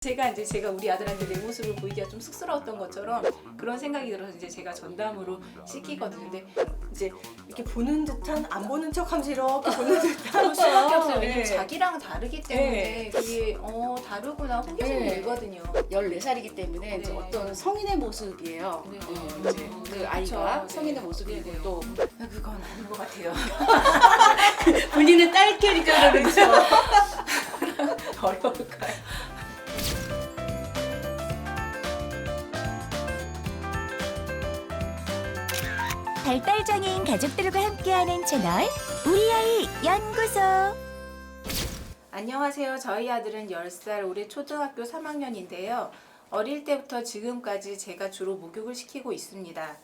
제가 우리 아들한테 내 모습을 보이기가 좀 쑥스러웠던 것처럼 그런 생각이 들어서 이제 제가 전담으로 시키거든요. 근데 이제 이렇게 보는 듯한 안 보는 척하면서 이렇게 보는 듯한 수밖에 없어요. 왜냐면 자기랑 다르기 때문에 그게 다르구나 호기심이 들거든요. 14살이기 때문에 이제 어떤 성인의 모습이에요. 이제 그 아이가 그쵸. 성인의 모습이고 또 그건 아닌 것 같아요. 본인은 딸 캐릭터를 그래서 어려울까요? 발달장애인 가족들과 함께하는 채널 우리 아이 연구소. 안녕하세요. 저희 아들은 10살, 올해 초등학교 3학년인데요. 어릴 때부터 지금까지 제가 주로 목욕을 시키고 있습니다.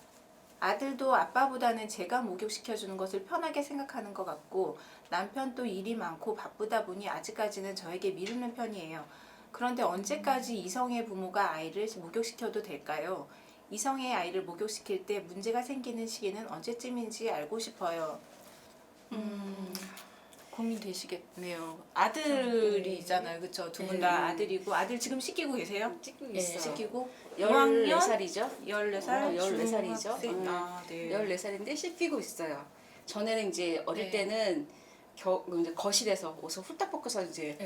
아들도 아빠보다는 제가 목욕시켜주는 것을 편하게 생각하는 것 같고 남편도 일이 많고 바쁘다 보니 아직까지는 저에게 미루는 편이에요. 그런데 언제까지 이성의 부모가 아이를 목욕시켜도 될까요? 이성의 아이를 목욕시킬 때 문제가 생기는 시기는 언제쯤인지 알고 싶어요. 고민되시겠네요. 아들이잖아요. 그렇죠? 두 분 다 아들이고 아들 지금 시키고 계세요? 찍고 있어요. 시키고 14살이죠. 14살? 14살이죠. 네. 14살인데 씻기고 있어요. 전에는 이제 어릴 네. 때는 이제 거실에서 옷을 훌딱 벗고서 이제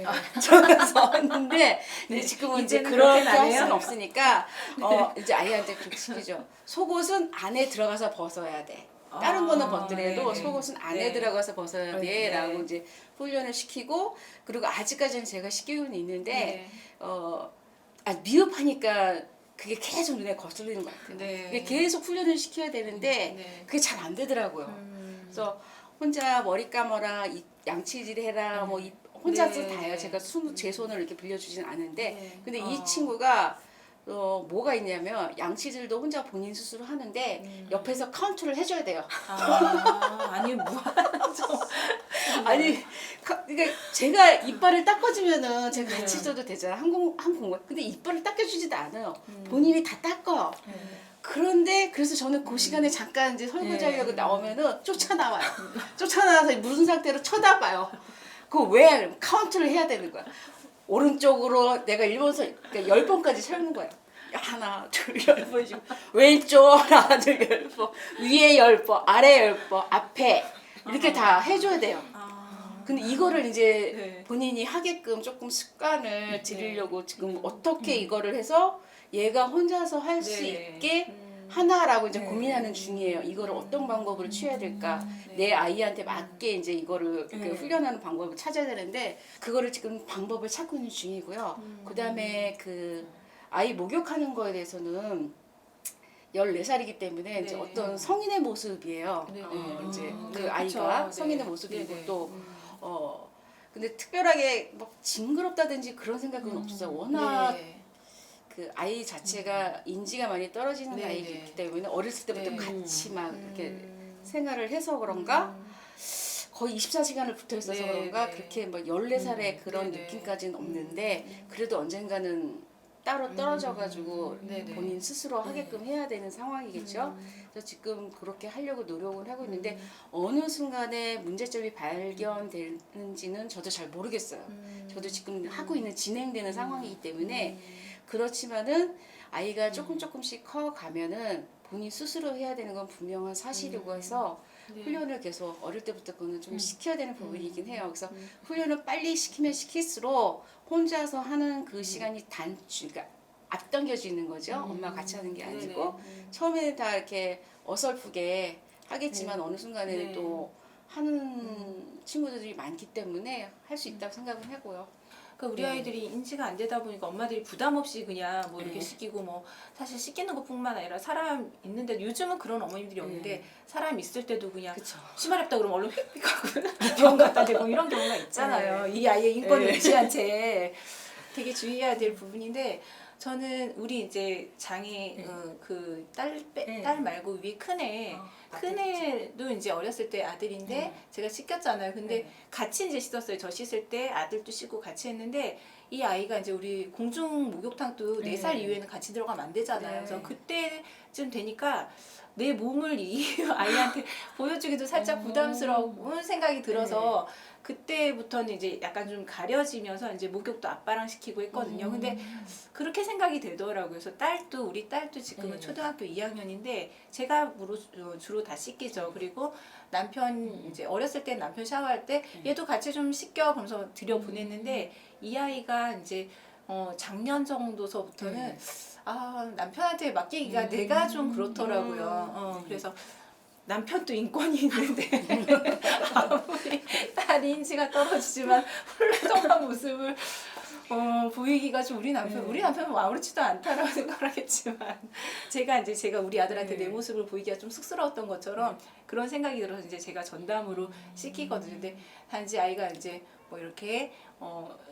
들어가서 했는데 이제 지금은 이제 이제는 그렇게 그렇게는 안 할 해요? 수는 없으니까 이제 아이한테 그렇게 시키죠. 속옷은 안에 들어가서 벗어야 돼. 다른 거는 벗더라도 네. 속옷은 안에 네. 들어가서 벗어야 돼 네. 라고 이제 훈련을 시키고 그리고 아직까지는 제가 시키고는 있는데 미흡하니까 그게 계속 눈에 거슬리는 것 같아요. 네. 그게 계속 훈련을 시켜야 되는데 네. 그게 잘 안 되더라고요. 그래서 혼자 머리 감아라, 양치질 해라, 뭐 혼자서 네. 다 해요. 제가 제 손을 이렇게 빌려주진 않은데, 네. 근데 이 친구가 뭐가 있냐면 양치질도 혼자 본인 스스로 하는데 옆에서 카운트를 해줘야 돼요. 아니 무한정. 아니, 그러니까 제가 이빨을 닦아주면은 제가 같이 네. 있어도 되잖아. 한 공간. 근데 이빨을 닦아주지도 않아요. 본인이 다 닦아요. 그런데 그래서 저는 그 시간에 잠깐 이제 설거지하려고 나오면은 쫓아나와요. 쫓아나와서 무슨 상태로 쳐다봐요. 그 왜 카운트를 해야 되는 거야. 오른쪽으로 내가 1번서 그러니까 10번까지 세우는 거야. 하나, 둘, 10번씩. 왼쪽 하나, 둘, 10번. 위에 10번, 아래 10번, 앞에. 이렇게 다 해줘야 돼요. 근데 이거를 이제 네. 본인이 하게끔 조금 습관을 들이려고 지금 어떻게 이거를 해서 얘가 혼자서 할 수 네. 있게 하나라고 이제 고민하는 중이에요. 이거를 어떤 방법으로 취해야 될까? 내 아이한테 맞게 이제 이거를 이렇게 훈련하는 방법을 찾아야 되는데 그거를 지금 방법을 찾고 있는 중이고요. 그다음에 그 아이 목욕하는 거에 대해서는 14살이기 때문에 이제 어떤 성인의 모습이에요. 이제 그 아이가 그쵸. 성인의 네. 모습이고 네. 또 근데 특별하게 막 징그럽다든지 그런 생각은 없어요. 워낙 그 아이 자체가 인지가 많이 떨어지는 네, 아이이기 네. 때문에 어렸을 때부터 네. 같이 막 이렇게 생활을 해서 그런가 거의 24시간을 붙어 있어서 네, 그런가 네. 그렇게 막 14살의 그런 네, 네. 느낌까지는 없는데 그래도 언젠가는 따로 떨어져가지고 네, 네. 본인 스스로 하게끔 해야 되는 상황이겠죠. 그래서 지금 그렇게 하려고 노력을 하고 있는데 어느 순간에 문제점이 발견되는지는 저도 잘 모르겠어요. 저도 지금 하고 있는 진행되는 상황이기 때문에 그렇지만은 아이가 조금씩 커가면은 본인 스스로 해야 되는 건 분명한 사실이고 해서 훈련을 계속 어릴 때부터 그거는 좀 시켜야 되는 부분이긴 해요. 그래서 훈련을 빨리 시키면 시킬수록 혼자서 하는 그 시간이 그러니까 앞당겨지는 거죠. 엄마가 같이 하는 게 아니고 처음에는 다 이렇게 어설프게 하겠지만 어느 순간에는 또 하는 친구들이 많기 때문에 할 수 있다고 생각을 하고요. 그러니까 우리 아이들이 인지가 안 되다 보니까 엄마들이 부담 없이 그냥 뭐 이렇게 시키고 뭐 사실 시키는 것뿐만 아니라 사람 있는데 요즘은 그런 어머님들이 없는데 사람 있을 때도 그냥 그쵸. 심하렵다 그러면 얼른 휙휙 하고 병원 갖다 대고 이런 경우가 있잖아요. 이 아이의 인권을 유지한 채 되게 주의해야 될 부분인데 저는 우리 이제 장애 그 딸 말고 위에 큰애도 이제 어렸을 때 아들인데 제가 씻겼잖아요. 근데 같이 이제 씻었어요. 저 씻을 때 아들도 씻고 같이 했는데 이 아이가 이제 우리 공중 목욕탕도 4살 이후에는 같이 들어가면 안 되잖아요. 그래서 그때쯤 되니까 내 몸을 이 아이한테 보여주기도 살짝 부담스러운 생각이 들어서 그때부터는 이제 약간 좀 가려지면서 이제 목욕도 아빠랑 시키고 했거든요. 근데 그렇게 생각이 되더라고요. 그래서 우리 딸도 지금은 네. 초등학교 2학년인데 제가 주로 다 씻기죠. 그리고 남편 이제 어렸을 때 남편 샤워할 때 얘도 같이 좀 씻겨 그러면서 들여 보냈는데 이 아이가 이제 작년 정도서부터는 남편한테 맡기기가 내가 좀 그렇더라고요. 그래서 남편도 인권이 있는데 아무리 딸 인지가 떨어지지만 훌륭한 모습을 보이기가 좀 우리 남편은 아무렇지도 않다라고 생각하겠지만 제가 우리 아들한테 내 모습을 보이기가 좀 쑥스러웠던 것처럼 그런 생각이 들어서 이제 제가 전담으로 시키거든요. 근데 단지 아이가 이제 뭐 이렇게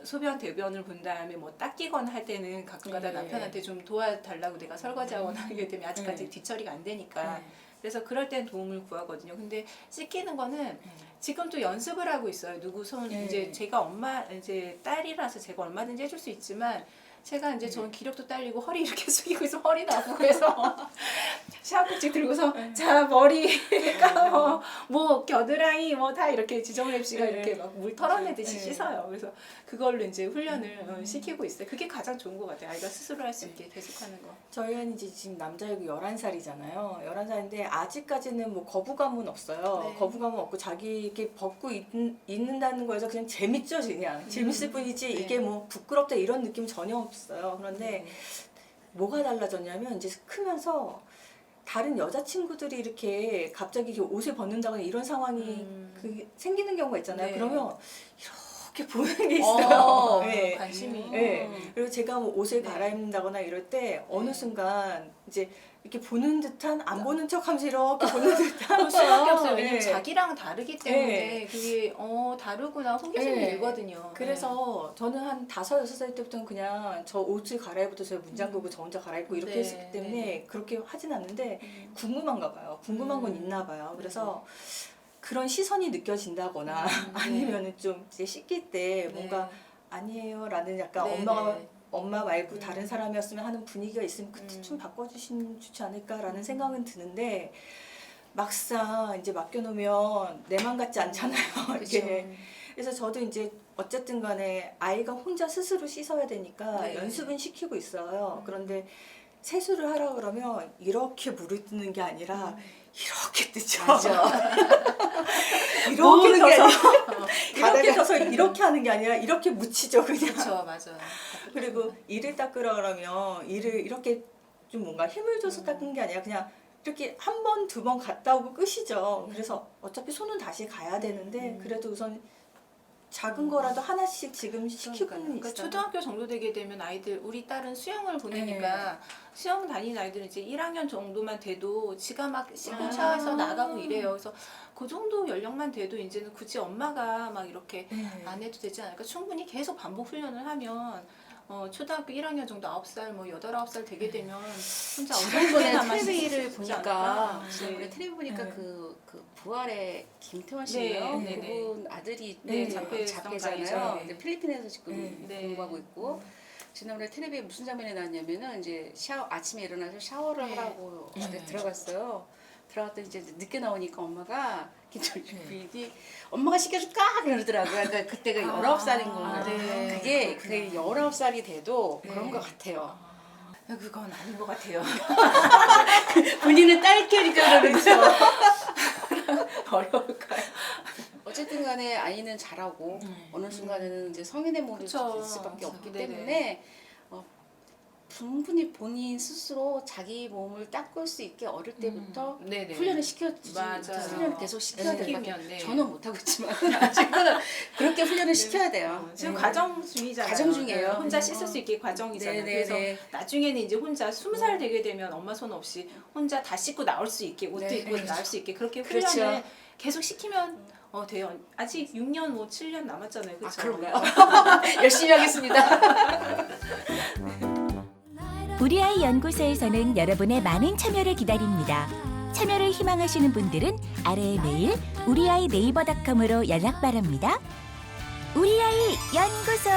소변 대변을 본 다음에 뭐 닦이거나 할 때는 가끔가다 남편한테 좀 도와달라고 내가 설거지하거나 하게 되면 아직까지 뒤처리가 안 되니까 그래서 그럴 땐 도움을 구하거든요. 근데 씻기는 거는 지금 또 연습을 하고 있어요. 누구 손 이제 제가 이제 딸이라서 제가 얼마든지 해줄 수 있지만 제가 이제 저는 기력도 딸리고 허리 이렇게 숙이고 있으면 허리 나고 그래서 샤워punktik 들고서 자 머리 감어 뭐 겨드랑이 뭐 다 이렇게 지정랩 씨가 이렇게 막 물 털어내듯이 씻어요. 그래서 그걸로 이제 훈련을 시키고 있어요. 그게 가장 좋은 것 같아요. 아이가 스스로 할 수 있게 계속하는 거. 저희는 이제 지금 남자이고 11살이잖아요. 11살인데 아직까지는 뭐 거부감은 없어요. 네. 거부감은 없고 자기 이렇게 벗고 있는다는 거에서 그냥 재밌죠, 그냥. 재밌을 뿐이지 네. 이게 뭐 부끄럽다 이런 느낌 전혀 없어요. 그런데 뭐가 달라졌냐면 이제 크면서 다른 여자친구들이 이렇게 갑자기 이렇게 옷을 벗는다거나 이런 상황이 생기는 경우가 있잖아요. 네. 그러면 이렇게 보는 게 있어요. 네. 관심이. 네. 그리고 제가 뭐 옷을 갈아입는다거나 이럴 때 어느 순간 이제 이렇게 보는 듯한 안 보는 척하면서 이렇게 보는 듯한 그럴 수밖에 없어요. 네. 왜냐면 자기랑 다르기 때문에 그게 다르구나 호기심이 네. 들거든요. 그래서 저는 한 5, 6살 때부터는 그냥 저 옷을 갈아입어도 저 문잠그고 저 혼자 갈아입고 이렇게 네, 했기 때문에 그렇게 하진 않는데 궁금한가 봐요. 궁금한 건 있나 봐요. 그래서 그런 시선이 느껴진다거나 아니면은 좀 이제 씻길 때 뭔가 아니에요라는 약간 네, 엄마 말고 다른 사람이었으면 하는 분위기가 있으면 그때 좀 바꿔주시면 좋지 않을까라는 생각은 드는데 막상 이제 맡겨놓으면 내 맘 같지 않잖아요. 이렇게. 그래서 저도 이제 어쨌든 간에 아이가 혼자 스스로 씻어야 되니까 네. 연습은 시키고 있어요. 그런데 세수를 하라 그러면 이렇게 물을 뜨는 게 아니라 이렇게 뜨죠. 이렇게 떠서 이렇게 떠서 이렇게 하는 게 아니라 이렇게 묻히죠 그냥. 그렇죠, 맞아요. 그리고 이를 닦으라 그러면 이를 이렇게 좀 뭔가 힘을 줘서 닦는 게 아니라 그냥 이렇게 한 번, 2번 갔다 오고 끝이죠. 그래서 어차피 손은 다시 가야 되는데 그래도 우선 작은 거라도 하나씩 지금 시키고는 그러니까 있어요. 초등학교 정도 되게 되면 우리 딸은 수영을 보내니까 수영 다니는 아이들은 이제 1학년 정도만 돼도 지가 막 씻고 샤워해서 나가고 이래요. 그래서 그 정도 연령만 돼도 이제는 굳이 엄마가 막 이렇게 안 해도 되지 않을까. 충분히 계속 반복 훈련을 하면 초등학교 1학년 정도 9살, 뭐 8, 9살 되게 되면 혼자 지난번에 남아 텔레비를 씻지 보니까 않을까. 지난번에 텔레비 보니까 네. 그 부활의 김태원 씨예요. 네, 네, 그분 아들이 자폐성 자폐잖아요. 장애죠. 근데 필리핀에서 지금 네. 공부하고 있고 지난번에 텔레비에 무슨 장면이 나왔냐면은 이제 아침에 일어나서 샤워를 하라고 들어갔어요. 들어갔더니 이제 늦게 나오니까 엄마가 김철주 부인이 엄마가 씻겨줄까 그러더라고요. 그러니까 그때가 19살인 거예요. 네. 그게 19살이 돼도 그런 것 같아요. 그건 아닌 것 같아요. 본인은 딸캐니까 그러죠. 어려울까요? 어쨌든 간에 아이는 잘하고 어느 순간에는 이제 성인의 몸이 그쵸. 될 수밖에 없기 네네. 때문에 충분히 본인 스스로 자기 몸을 닦을 수 있게 어릴 때부터 네네. 훈련을 시켜주지 맞아요. 훈련을 계속 시켜야 돼요. 시키면, 네. 저는 못하고 있지만 아직은 그렇게 훈련을 시켜야 돼요. 지금 과정 중이잖아요. 과정 중이에요. 네, 혼자 씻을 수 있게 과정이잖아요. 네네네. 그래서 나중에는 이제 혼자 20살 되게 되면 엄마 손 없이 혼자 다 씻고 나올 수 있게 옷도 네. 입고 나올 수 있게 그렇게 그렇죠. 훈련을 계속 시키면 돼요. 아직 6년 뭐 7년 남았잖아요. 그렇죠? 그런가요? 열심히 하겠습니다. 우리 아이 연구소에서는 여러분의 많은 참여를 기다립니다. 참여를 희망하시는 분들은 아래의 메일 우리아이네이버닷컴으로 연락 바랍니다. 우리 아이 연구소.